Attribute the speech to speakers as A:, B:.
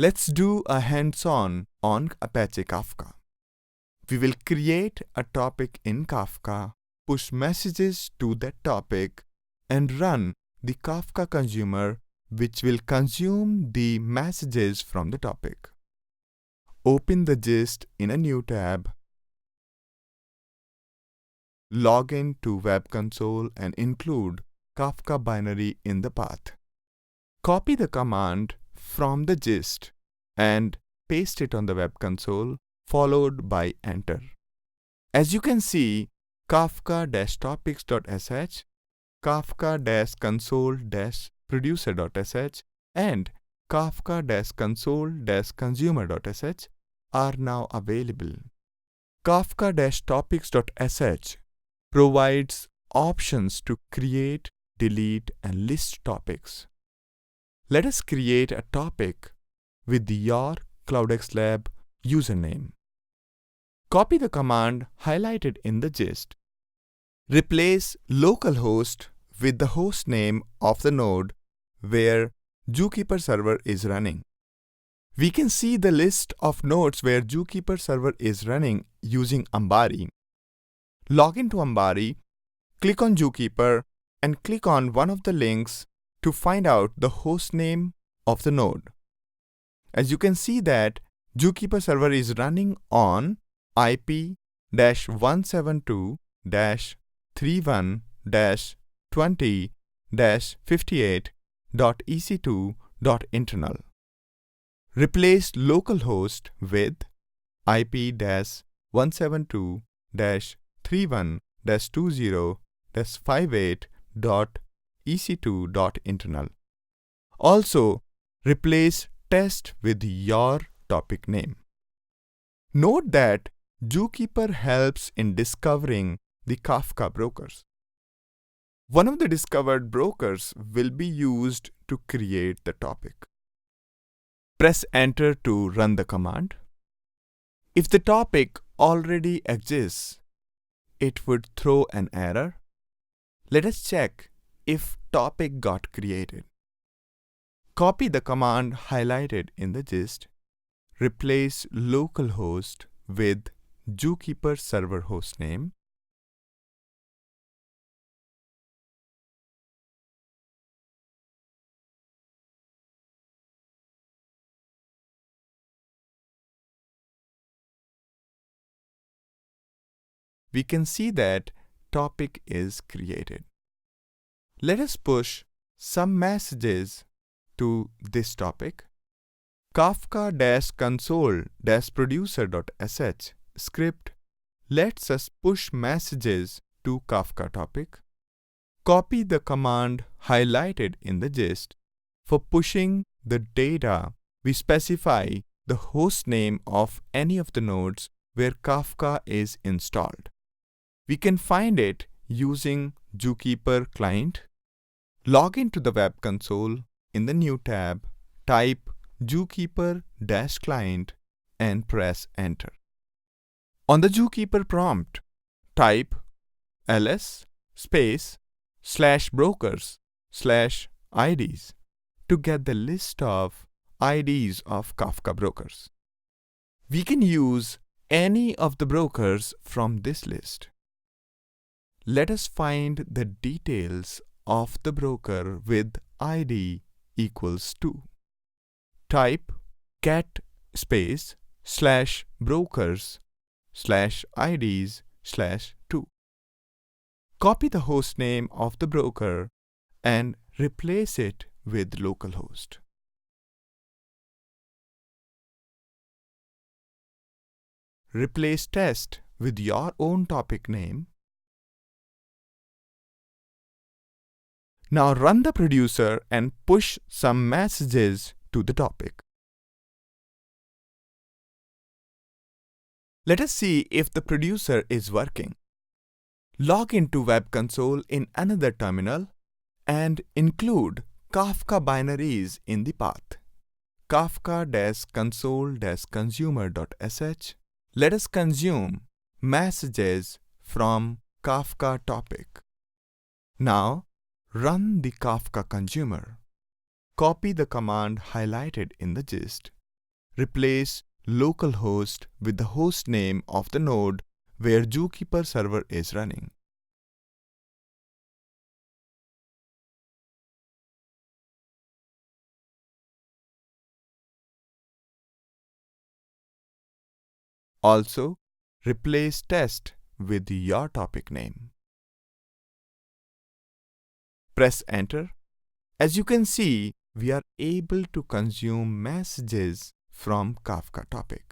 A: Let's do a hands-on on Apache Kafka. We will create a topic in Kafka, push messages to that topic, and run the Kafka consumer, which will consume the messages from the topic. Open the gist in a new tab. Log in to Web Console and include Kafka binary in the path. Copy the command from the gist and paste it on the Web Console, followed by Enter. As you can see, Kafka-topics.sh, Kafka-console-producer.sh, and Kafka-console-consumer.sh are now available. Kafka-topics.sh provides options to create, delete, and list topics. Let us create a topic with your CloudxLab username. Copy the command highlighted in the gist. Replace localhost with the host name of the node where ZooKeeper server is running. We can see the list of nodes where ZooKeeper server is running using Ambari. Log into Ambari, click on ZooKeeper, and click on one of the links to find out the host name of the node. As you can see that ZooKeeper server is running on IP-172-3-1-20-58.ec2.internal. Replace localhost with IP-172-3-1-20-58.ec2.internal. Also, replace test with your topic name. Note that ZooKeeper helps in discovering the Kafka brokers. One of the discovered brokers will be used to create the topic. Press Enter to run the command. If the topic already exists, it would throw an error. Let us check if topic got created. Copy the command highlighted in the gist. Replace localhost with ZooKeeper server hostname. We can see that topic is created. Let us push some messages to this topic. Kafka-console-producer.sh script lets us push messages to Kafka topic. Copy the command highlighted in the gist. For pushing the data, we specify the host name of any of the nodes where Kafka is installed. We can find it using ZooKeeper client. Log into the Web Console. In the new tab, type ZooKeeper-client and press Enter. On the ZooKeeper prompt, type ls/brokers/IDs to get the list of IDs of Kafka brokers. We can use any of the brokers from this list. Let us find the details of the broker with ID equals 2. Type cat /brokers/IDs/2. Copy the host name of the broker and replace it with localhost. Replace test with your own topic name. Now run the producer and push some messages to the topic. Let us see if the producer is working. Log into Web Console in another terminal and include Kafka binaries in the path. Kafka-console-consumer.sh. Let us consume messages from Kafka topic. Now, run the Kafka consumer. Copy the command highlighted in the gist. replace localhost with the host name of the node where ZooKeeper server is running. Also, replace test with your topic name. Press enter. As you can see, we are able to consume messages from Kafka topic.